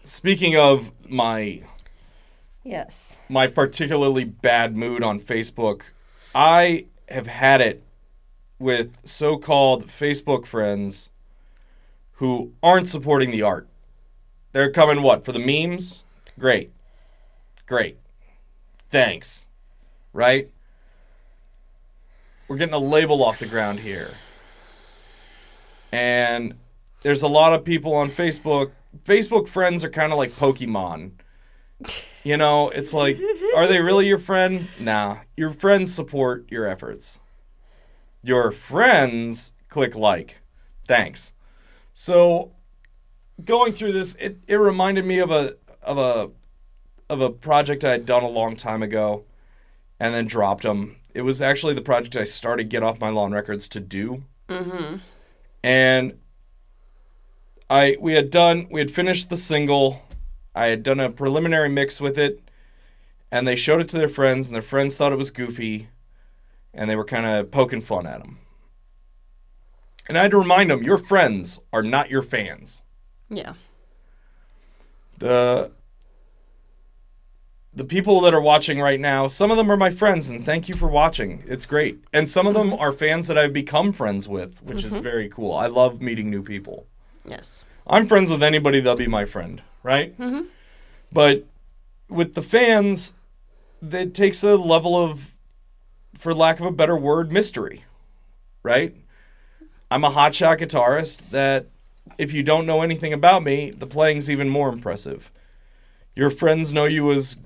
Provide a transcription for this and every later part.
speaking of Yes. my particularly bad mood on Facebook, I have had it with so-called Facebook friends who aren't supporting the art. They're coming what? For the memes? Great. Great. Thanks. Right? We're getting a label off the ground here. And there's a lot of people on Facebook. Facebook friends are kind of like Pokemon. You know, it's like, are they really your friend? Nah. Your friends support your efforts. Your friends click like. Thanks. So going through this, it reminded me of a project I had done a long time ago and then dropped them. It was actually the project I started Get Off My Lawn Records to do. Mm-hmm. And we had finished the single. I had done a preliminary mix with it, and they showed it to their friends, and their friends thought it was goofy, and they were kind of poking fun at them. And I had to remind them, your friends are not your fans. Yeah. The people that are watching right now, some of them are my friends, and thank you for watching. It's great. And some of them are fans that I've become friends with, which is very cool. I love meeting new people. Yes. I'm friends with anybody that'll be my friend, right? Mm-hmm. But with the fans, it takes a level of, for lack of a better word, mystery, right? I'm a hotshot guitarist that, if you don't know anything about me, the playing's even more impressive. Your friends know you as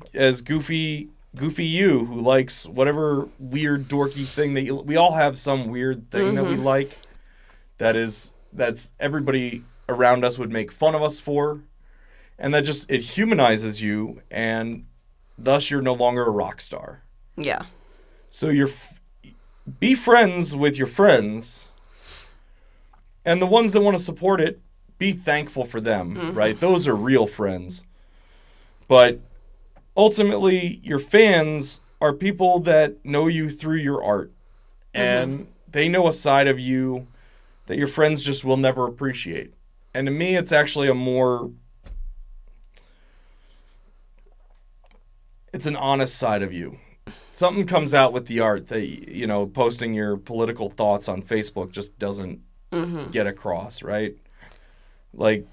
goofy you who likes whatever weird dorky thing that we all have some weird thing that we like that's everybody around us would make fun of us for, and that just it humanizes you, and thus you're no longer a rock star. Yeah. So be friends with your friends, and the ones that want to support it, be thankful for them, right? Those are real friends. But ultimately, your fans are people that know you through your art. And they know a side of you that your friends just will never appreciate. And to me, it's actually it's an honest side of you. Something comes out with the art that, you know, posting your political thoughts on Facebook just doesn't get across, right? Like,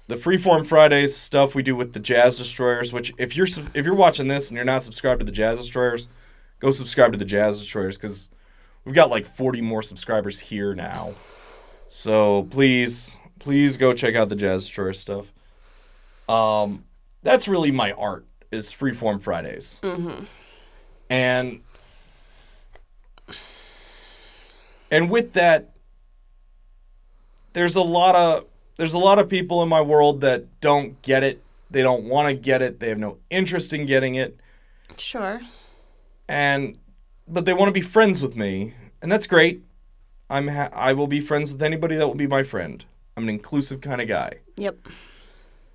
the Freeform Fridays stuff we do with the Jazz Destroyers, which if you're watching this and you're not subscribed to the Jazz Destroyers, go subscribe to the Jazz Destroyers, because we've got like 40 more subscribers here now. So please go check out the Jazz Destroyers stuff. That's really my art, is Freeform Fridays. And with that, there's a lot of people in my world that don't get it. They don't want to get it. They have no interest in getting it. Sure. But they want to be friends with me, and that's great. I will be friends with anybody that will be my friend. I'm an inclusive kind of guy. Yep.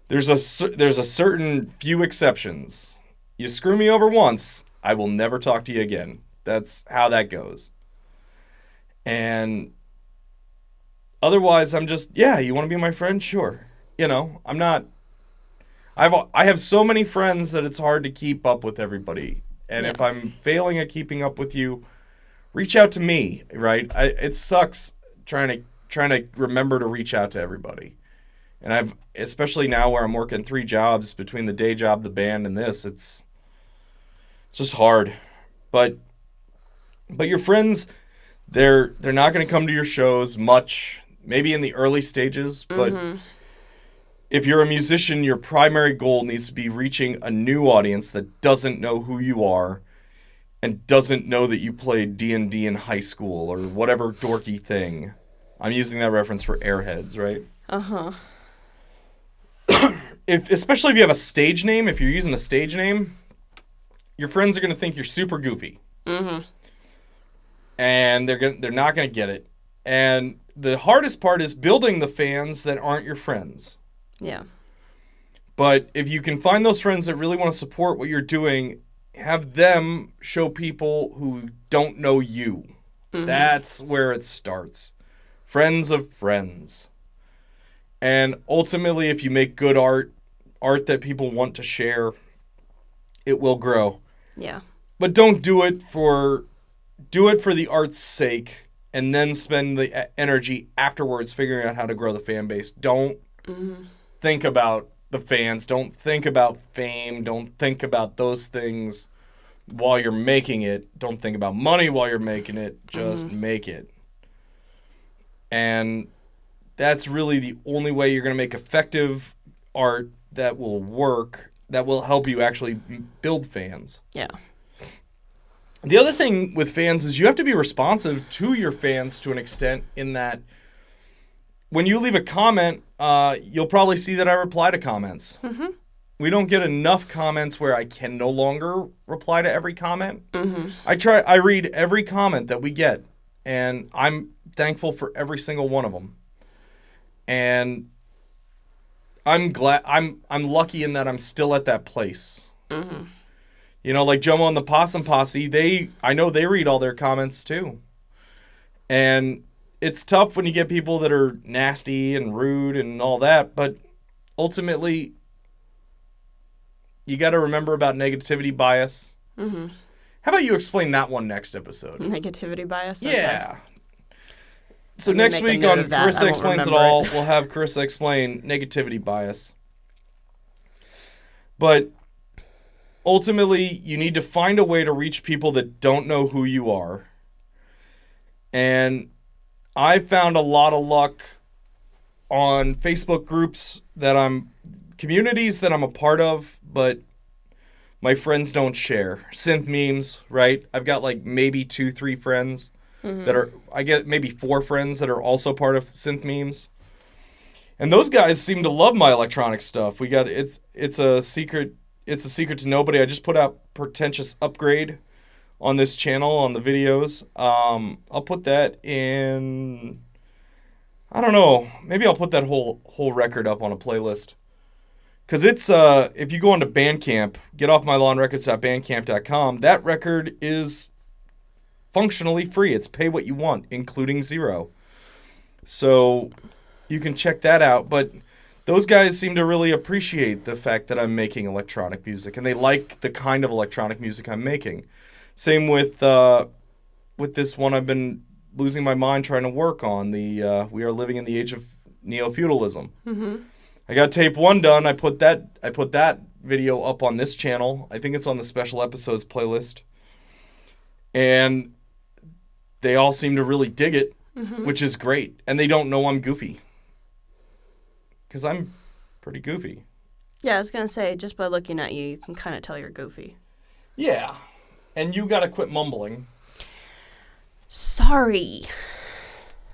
There's a certain few exceptions. You screw me over once, I will never talk to you again. That's how that goes. And otherwise, I'm just, yeah, you want to be my friend? Sure. You know, I'm not... I have so many friends that it's hard to keep up with everybody. And if I'm failing at keeping up with you, reach out to me, right? It sucks trying to remember to reach out to everybody. And especially now where I'm working 3 jobs between the day job, the band, and this, it's just hard. But your friends, they're not going to come to your shows much, maybe in the early stages, but if you're a musician, your primary goal needs to be reaching a new audience that doesn't know who you are and doesn't know that you played D&D in high school or whatever dorky thing. I'm using that reference for Airheads, right? Uh-huh. Especially if you have a stage name, if you're using a stage name, your friends are going to think you're super goofy. And they're not going to get it. And the hardest part is building the fans that aren't your friends. Yeah. But if you can find those friends that really want to support what you're doing, have them show people who don't know you. That's where it starts. Friends of friends. And ultimately, if you make good art art that people want to share, it will grow. Yeah. But don't do it for the art's sake and then spend the energy afterwards figuring out how to grow the fan base. Don't think about the fans. Don't think about fame. Don't think about those things while you're making it. Don't think about money while you're making it. Just make it. And that's really the only way you're going to make effective art that will work, that will help you actually build fans. Yeah. The other thing with fans is you have to be responsive to your fans to an extent, in that when you leave a comment, you'll probably see that I reply to comments. Mm-hmm. We don't get enough comments where I can no longer reply to every comment. Mm-hmm. I read every comment that we get, and I'm thankful for every single one of them. And I'm glad, I'm lucky in that I'm still at that place. Mm-hmm. You know, like Jomo and the Possum Posse, I know they read all their comments too. And it's tough when you get people that are nasty and rude and all that, but ultimately, you got to remember about negativity bias. Mm-hmm. How about you explain that one next episode? Negativity bias? Okay. Yeah. So next week on Carissa Explains It All, we'll have Carissa explain negativity bias. But ultimately, you need to find a way to reach people that don't know who you are. And I found a lot of luck on Facebook groups communities that I'm a part of, but my friends don't share. Synth memes, right? I've got like maybe 2-3 friends I get maybe 4 friends that are also part of synth memes. And those guys seem to love my electronic stuff. It's a secret to nobody. I just put out Pretentious Upgrade on this channel on the videos. I'll put that in, I don't know, maybe I'll put that whole record up on a playlist. Because it's, if you go onto Bandcamp, getoffmylawnrecords.bandcamp.com, that record is functionally free. It's pay what you want, including 0. So you can check that out. But those guys seem to really appreciate the fact that I'm making electronic music, and they like the kind of electronic music I'm making. Same with this one I've been losing my mind trying to work on, We Are Living in the Age of Neo-Feudalism. Mm-hmm. I got tape 1 done. I put that video up on this channel. I think it's on the special episodes playlist. And they all seem to really dig it, which is great. And they don't know I'm goofy. Because I'm pretty goofy. Yeah, I was going to say, just by looking at you, you can kind of tell you're goofy. Yeah. And you got to quit mumbling. Sorry.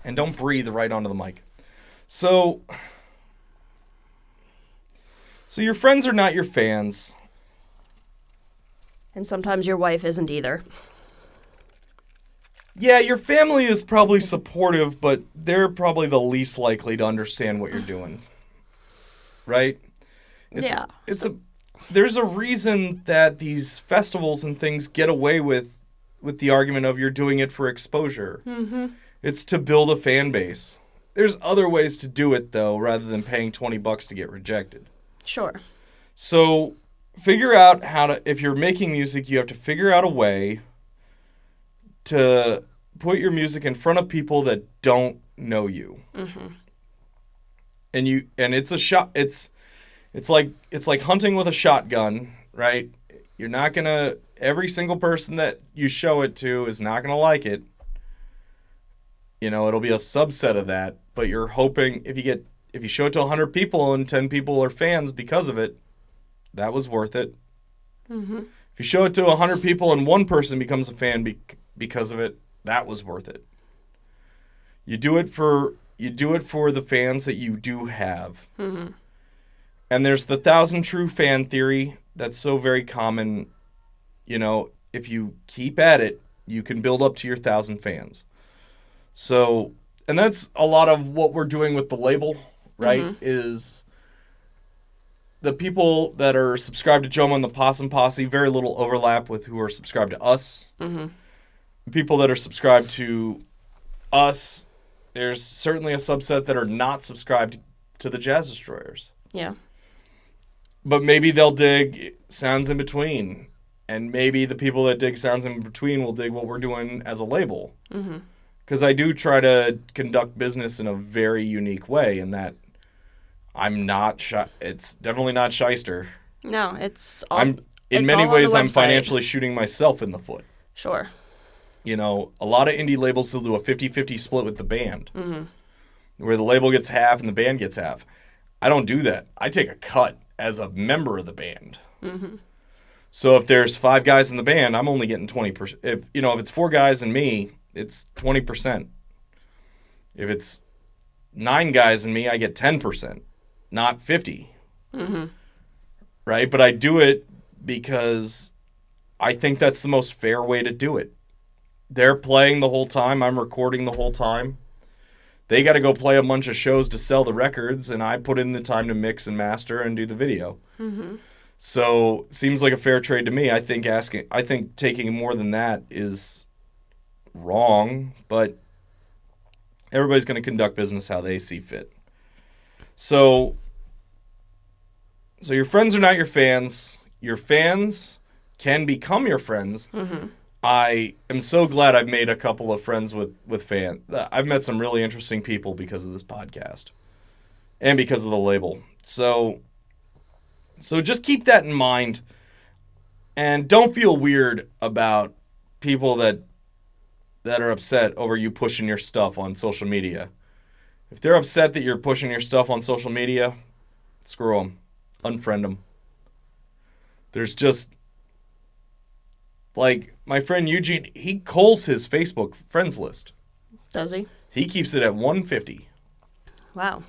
And don't breathe right onto the mic. So your friends are not your fans. And sometimes your wife isn't either. Yeah, your family is probably supportive, but they're probably the least likely to understand what you're doing. Right? There's a reason that these festivals and things get away with the argument of you're doing it for exposure. Mm-hmm. It's to build a fan base. There's other ways to do it, though, rather than paying $20 to get rejected. Sure. So figure out if you're making music, you have to figure out a way to put your music in front of people that don't know you. Mm-hmm. And it's a shot. It's like hunting with a shotgun, right? You're not gonna. Every single person that you show it to is not gonna like it. You know, it'll be a subset of that. But you're hoping if you show it to 100 people and 10 people are fans because of it, that was worth it. Mm-hmm. If you show it to 100 people and 1 person becomes a fan because of it, that was worth it. You do it for the fans that you do have. Mm-hmm. And there's the 1,000 true fan theory that's so very common. You know, if you keep at it, you can build up to your 1,000 fans. So, and that's a lot of what we're doing with the label, right? Mm-hmm. Is the people that are subscribed to Jomo and the Possum Posse, very little overlap with who are subscribed to us. Mm-hmm. People that are subscribed to us, there's certainly a subset that are not subscribed to the Jazz Destroyers. Yeah. but maybe they'll dig Sounds in Between. And maybe the people that dig Sounds in Between will dig what we're doing as a label. Because I do try to conduct business in a very unique way in that I'm not it's definitely not shyster. No, it's all. In it's many all on ways, the I'm website. financially shooting myself in the foot. Sure. You know, a lot of indie labels will do a 50-50 split with the band. Where the label gets half and the band gets half. I don't do that. I take a cut as a member of the band. So if there's 5 guys in the band, I'm only getting 20%. If it's 4 guys and me, it's 20%. If it's 9 guys and me, I get 10%, not 50. Right? But I do it because I think that's the most fair way to do it. They're playing the whole time. I'm recording the whole time. They got to go play a bunch of shows to sell the records, and I put in the time to mix and master and do the video. So seems like a fair trade to me. I think taking more than that is wrong, but everybody's going to conduct business how they see fit. So your friends are not your fans. Your fans can become your friends. I am so glad I've made a couple of friends with fans. I've met some really interesting people because of this podcast and because of the label. So just keep that in mind, and don't feel weird about people that are upset over you pushing your stuff on social media. If they're upset that you're pushing your stuff on social media, screw them. Unfriend them. There's just, like, my friend Eugene, he culls his Facebook friends list. Does he? He keeps it at 150. Wow.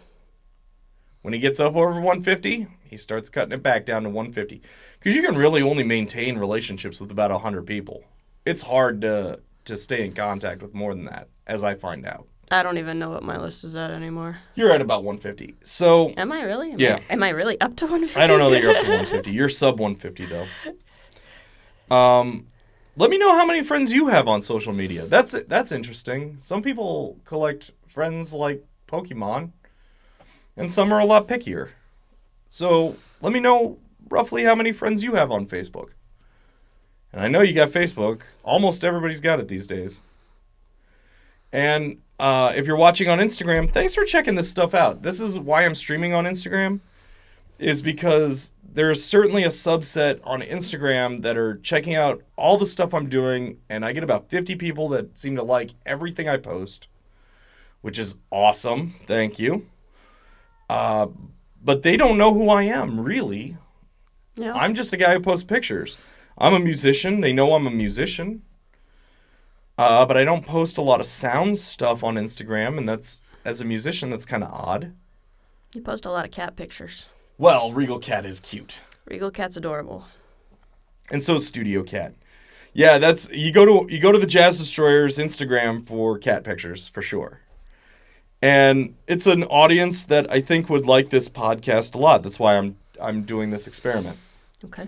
When he gets up over 150, he starts cutting it back down to 150. Because you can really only maintain relationships with about 100 people. It's hard to stay in contact with more than that, as I find out. I don't even know what my list is at anymore. You're at about 150. So Am I really? Yeah. Am I really up to 150? I don't know that you're up to 150. You're sub 150 though. Let me know how many friends you have on social media. That's interesting. Some people collect friends like Pokemon, and some are a lot pickier. So let me know roughly how many friends you have on Facebook. And I know you got Facebook. Almost everybody's got it these days. And if you're watching on Instagram, thanks for checking this stuff out. This is why I'm streaming on Instagram, is because there's certainly a subset on Instagram that are checking out all the stuff I'm doing, and I get about 50 people that seem to like everything I post, which is awesome. Thank you. But they don't know who I am, really. Yeah. I'm just a guy who posts pictures. I'm a musician. They know I'm a musician. But I don't post a lot of sound stuff on Instagram, and that's, as a musician, that's kind of odd. You post a lot of cat pictures. Well, Regal Cat is cute. Regal Cat's adorable. And so is Studio Cat. Yeah, that's you go to the Jazz Destroyers Instagram for cat pictures, for sure. And it's an audience that I think would like this podcast a lot. That's why I'm doing this experiment. Okay.